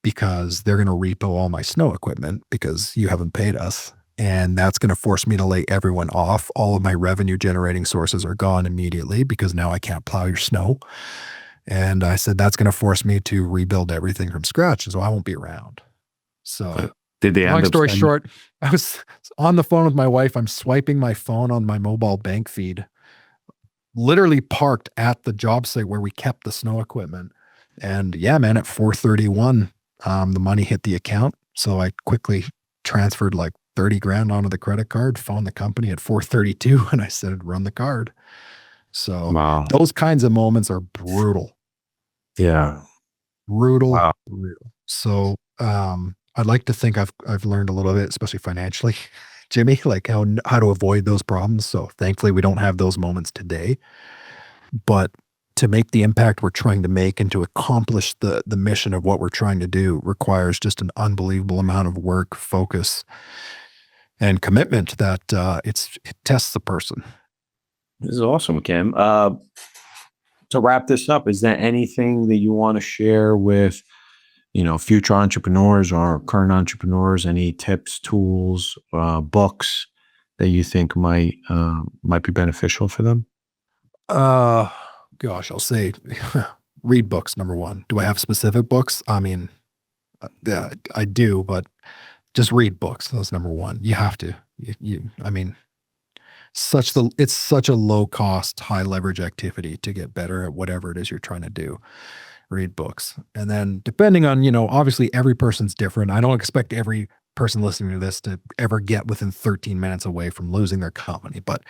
because they're going to repo all my snow equipment because you haven't paid us. And that's going to force me to lay everyone off. All of my revenue generating sources are gone immediately because now I can't plow your snow. And I said, that's going to force me to rebuild everything from scratch. So I won't be around. So, Did they long end up story sending? short, I was on the phone with my wife. I'm swiping my phone on my mobile bank feed, literally parked at the job site where we kept the snow equipment. And yeah, man, at 4:31, the money hit the account. So I quickly transferred like 30 grand onto the credit card, phoned the company at 4:32, and I said, run the card. So Wow. those kinds of moments are brutal. Yeah. Brutal, Wow. brutal. So, I'd like to think I've learned a little bit, especially financially, Jimmy, like how to avoid those problems. So thankfully, we don't have those moments today. But to make the impact we're trying to make and to accomplish the mission of what we're trying to do requires just an unbelievable amount of work, focus, and commitment that it tests the person. This is awesome, Kim. To wrap this up, is there anything that you want to share with, future entrepreneurs or current entrepreneurs? Any tips, tools, books that you think might be beneficial for them? Uh, Gosh, I'll say read books, number one. Do I have specific books? I mean, yeah, I do, but just read books. That's number one. You have to. I mean, it's such a low cost, high leverage activity to get better at whatever it is you're trying to do. Read books. And then depending on, obviously every person's different. I don't expect every person listening to this to ever get within 13 minutes away from losing their company. But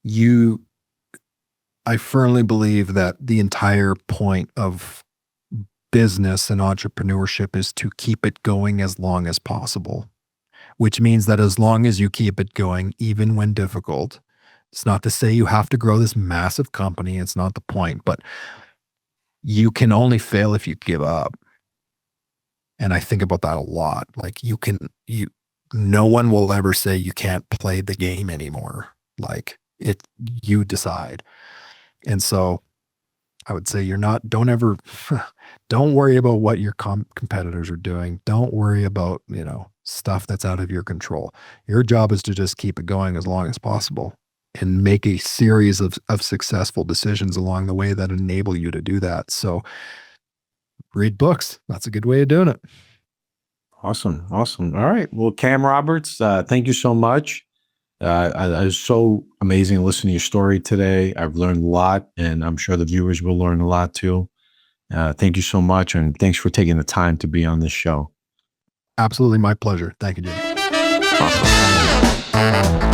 you I firmly believe that the entire point of business and entrepreneurship is to keep it going as long as possible. which means that as long as you keep it going, even when difficult, it's not to say you have to grow this massive company. It's not the point, but you can only fail if you give up. And I think about that a lot. Like no one will ever say you can't play the game anymore. Like you decide. And so I would say don't ever, don't worry about what your competitors are doing. Don't worry about, stuff that's out of your control. Your job is to just keep it going as long as possible and make a series of successful decisions along the way that enable you to do that. So read books. That's a good way of doing it. Awesome. Awesome. All right. Well, Cam Roberts, thank you so much. It was so amazing to listen to your story today. I've learned a lot, and I'm sure the viewers will learn a lot too. Thank you so much, and thanks for taking the time to be on this show. Absolutely my pleasure. Thank you, Jim. Awesome.